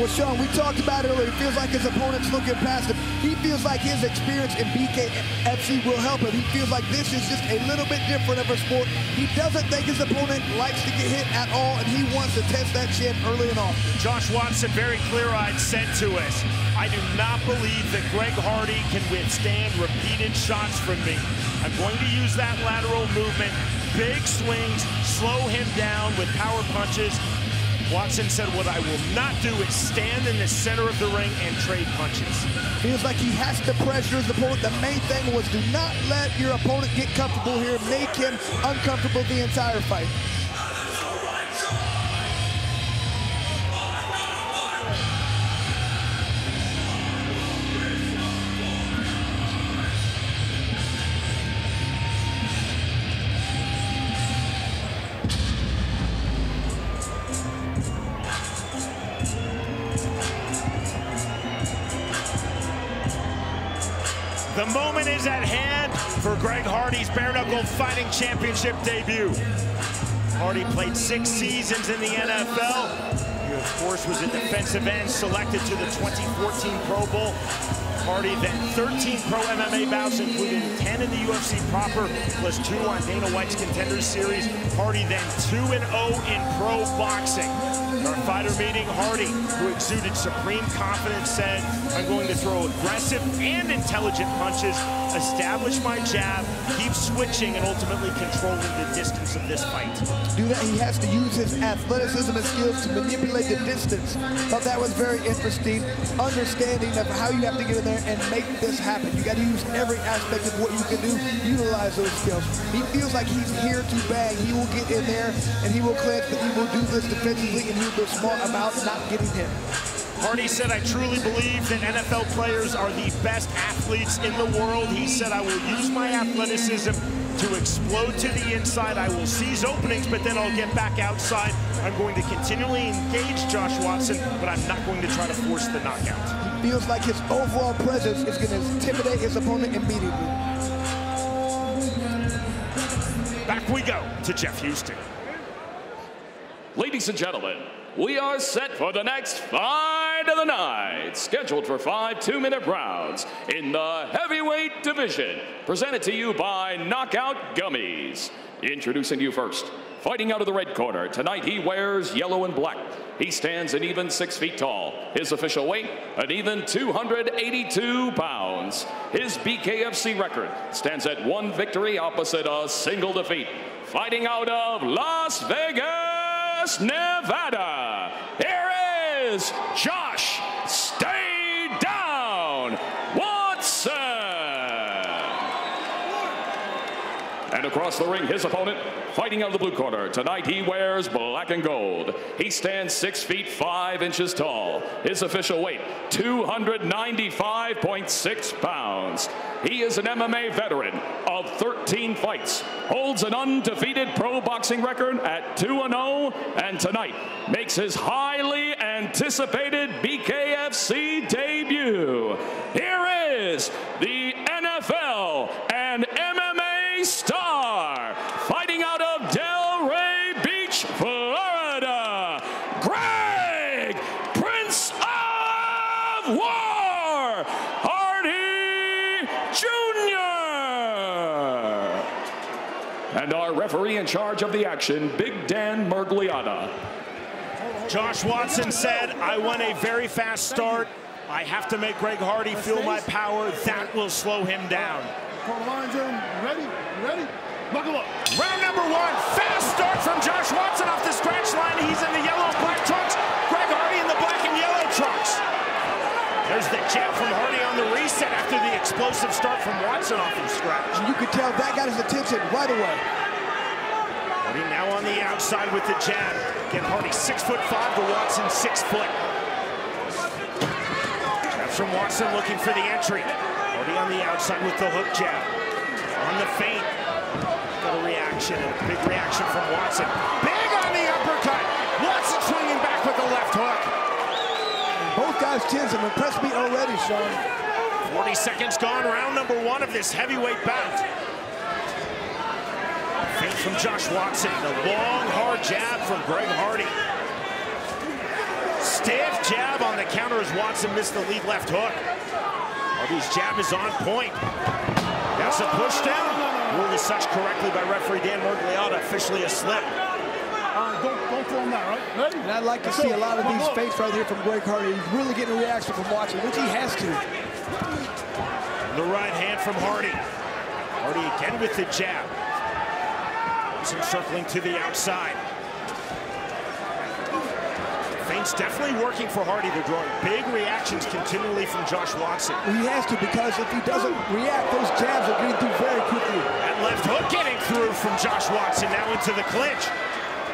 Well, Sean, we talked about it earlier. It feels like his opponent's looking past him. He feels like his experience in BKFC will help him. He feels like this is just a little bit different of a sport. He doesn't think his opponent likes to get hit at all, and he wants to test that chin early and often. Josh Watson, very clear-eyed, said to us, I do not believe that Greg Hardy can withstand repeated shots from me. I'm going to use that lateral movement, big swings, slow him down with power punches. Watson said, what I will not do is stand in the center of the ring and trade punches. Feels like he has to pressure his opponent. The main thing was do not let your opponent get comfortable here. Make him uncomfortable the entire fight. The moment is at hand for Greg Hardy's Bare Knuckle Fighting Championship debut. Hardy played 6 seasons in the NFL. He, of course, was a defensive end, selected to the 2014 Pro Bowl. Hardy then 13 pro MMA bouts, including 10 in the UFC proper, plus 2 on Dana White's Contenders Series. Hardy then 2-0 in pro boxing. In our fighter meeting, Hardy, who exuded supreme confidence, said, I'm going to throw aggressive and intelligent punches, establish my jab, keep switching, and ultimately controlling the distance of this fight. To do that, he has to use his athleticism and skills to manipulate the distance. Thought that was very interesting, understanding of how you have to get in there and make this happen. You got to use every aspect of what you can do, utilize those skills. He feels like he's here to bang. He will get in there and he will clinch, but he will do this defensively and he will be smart about not getting hit. Hardy said, I truly believe that NFL players are the best athletes in the world. He said, I will use my athleticism to explode to the inside. I will seize openings, but then I'll get back outside. I'm going to continually engage Josh Watson, but I'm not going to try to force the knockout. He feels like his overall presence is going to intimidate his opponent immediately. Back we go to Jeff Houston. Ladies and gentlemen, we are set for the next fight of the night, scheduled for 5 2-minute rounds in the heavyweight division, presented to you by Knockout Gummies. Introducing you first, fighting out of the red corner. Tonight he wears yellow and black. He stands an even 6 feet tall. His official weight, an even 282 pounds. His BKFC record stands at 1 victory opposite a single defeat. Fighting out of Las Vegas, Nevada, here is Josh Stay Down Watson. And across the ring, his opponent, fighting out of the blue corner. Tonight he wears black and gold. He stands 6 feet 5 inches tall. His official weight, 295.6 pounds. He is an MMA veteran of 13 fights, holds an undefeated pro boxing record at 2-0, and tonight makes his highly anticipated BKFC debut. Here is the NFL and MMA star, fighting out of Delray Beach, Florida, Greg Prince of War Hardy Jr. And our referee in charge of the action, Big Dan Mergliata. Josh Watson said, I want a very fast start. I have to make Greg Hardy feel my power. That will slow him down. Ready? Buckle up. Round number 1, fast start from Josh Watson off the scratch line. He's in the yellow and black trunks. Greg Hardy in the black and yellow trunks. There's the jab from Hardy on the reset after the explosive start from Watson off the scratch. You could tell that got his attention right away. Hardy now on the outside with the jab. Again, Hardy 6'5" to Watson 6 foot. Jab from Watson looking for the entry. Hardy on the outside with the hook jab. On the feint. Got a reaction, a big reaction from Watson. Big on the uppercut. Watson swinging back with the left hook. Both guys' chins have impressed me already, Sean. 40 seconds gone, round number 1 of this heavyweight bout. Feint from Josh Watson, the long, hard jab from Greg Hardy. Stiff jab on counter as Watson missed the lead left hook. Hardy's jab is on point. That's a push down. Ruled as such correctly by referee Dan Miragliotta, officially a slip. Don't throw him that, right? Ready? And I'd like to see a lot of these feints right here from Greg Hardy. He's really getting a reaction from Watson, which he has to. The right hand from Hardy. Hardy again with the jab. Some circling to the outside. Feints definitely working for Hardy. They're drawing big reactions continually from Josh Watson. He has to, because if he doesn't react, those jabs are getting through very quickly. That left hook getting through from Josh Watson, now into the clinch.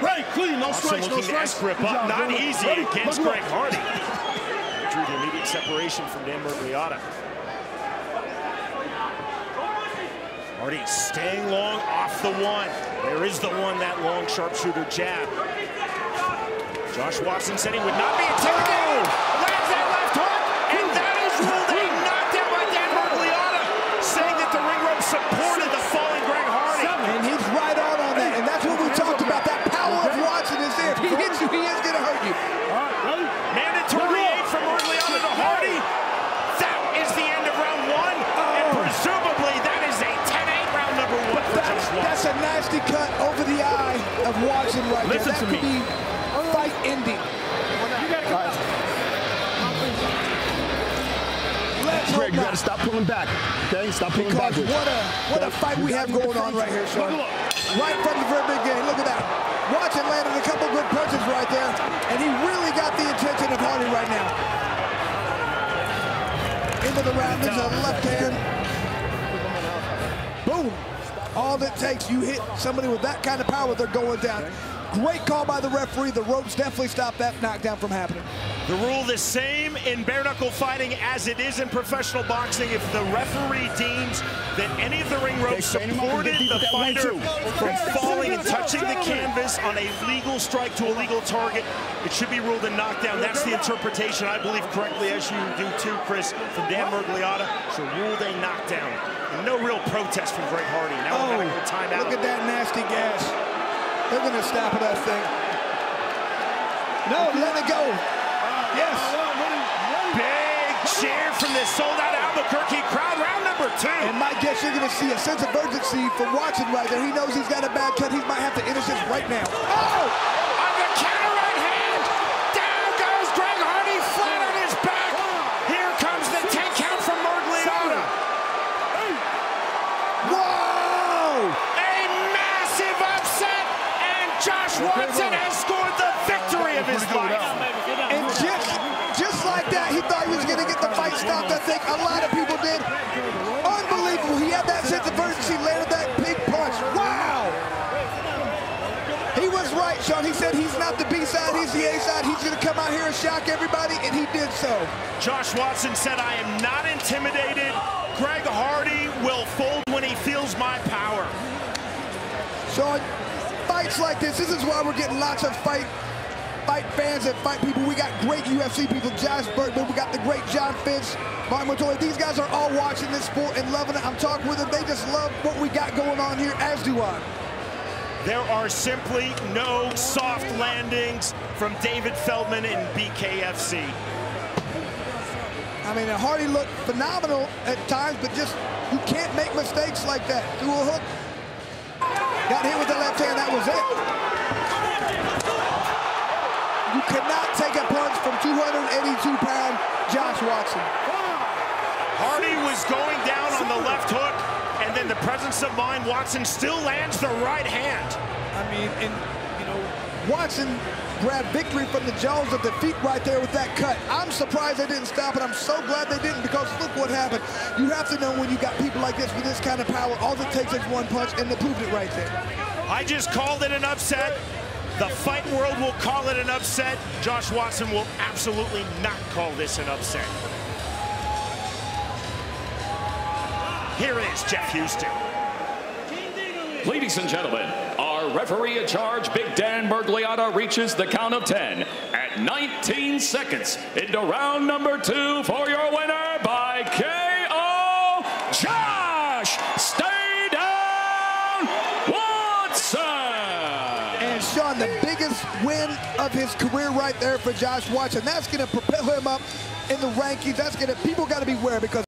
Right, clean, no Watson strikes, no looking to strikes. S-grip up, not easy against Greg Hardy. Drew the immediate separation from Dan Miragliotta. Hardy staying long off the one. There is the one, that long sharpshooter jab. Josh Watson said he would not be intimidated. Lands that left hook, and that is ruled a knockdown by Dan Miragliotta, saying that the ring rope supported the falling Greg Hardy. And he's right on that, and that's what we talked about. That power of Watson is there. If he hits you, he is going to hurt you. Mandatory 8 from Miragliotta to Hardy. That is the end of round 1, and presumably that is a 10-8 round number 1 for Josh Watson. That's a nasty cut over the eye of Watson right there. Listen That to could me. be fight ending. Let's hope Greg, you not. gotta stop pulling back. Okay, stop pulling Because backwards. what a fight we have going on right here, Sean. Right from the very beginning. Look at that. Watson landed a couple good punches right there, and he really got the attention of Hardy right now. Into the round, there's a left hand. Boom. All it takes, you hit somebody with that kind of power, they're going down. Great call by the referee. The ropes definitely stopped that knockdown from happening. The rule the same in bare knuckle fighting as it is in professional boxing. If the referee deems that any of the ring ropes supported the fighter from falling and touching the canvas on a legal strike to a legal target, it should be ruled a knockdown. That's the interpretation, I believe correctly, as you do too, Chris, from Dan Miragliotta. So ruled a knockdown. And no real protest from Greg Hardy. Now we're going to go timeout. Look at that nasty gas. They're going to stop that thing. No, let it go. Yes. Big cheer from the sold-out Albuquerque crowd. Round number 2. And my guess, you're going to see a sense of urgency from Watson right there. He knows he's got a bad cut. He might have to finish this right now. Oh! On the counter right hand. Down goes Greg Hardy, flat on his back. Here comes the 10 count from Miragliotta. Whoa! A massive upset, and Josh Watson has scored the victory of his life. And just like that, he thought he was going to get the fight stopped. I think a lot of people did. Unbelievable. He had that sense of urgency, landed that big punch. Wow! He was right, Sean. He said he's not the B side, he's the A side. He's going to come out here and shock everybody, and he did so. Josh Watson said, I am not intimidated. Greg Hardy will fold when he feels my power. Sean, fights like this is why we're getting lots of fight fans and fight people. We got great UFC people, Josh Burton, we got the great John Finch, Martin Montoya. These guys are all watching this sport and loving it. I'm talking with them. They just love what we got going on here, as do I. There are simply no soft landings from David Feldman in BKFC. I mean, Hardy looked phenomenal at times, but just, you can't make mistakes like that. Through a hook, got hit with the left hand, that was it. You cannot take a punch from 282-pound Josh Watson. Hardy was going down on the left hook, and then the presence of mind, Watson still lands the right hand. I mean, and, you know, Watson grabbed victory from the jaws of defeat right there with that cut. I'm surprised they didn't stop it. I'm so glad they didn't, because look what happened. You have to know when you got people like this with this kind of power, all it takes is one punch, and they proved it right there. I just called it an upset. The fight world will call it an upset. Josh Watson will absolutely not call this an upset. Here is Jeff Houston. Ladies and gentlemen, our referee in charge, Big Dan Miragliotta, reaches the count of 10 at 19 seconds into round number 2 for your winner by KO, Josh "Stay Down" Watson. And Sean, the biggest win of his career right there for Josh Watson. That's going to propel him up in the rankings. That's going to, people got to be aware, because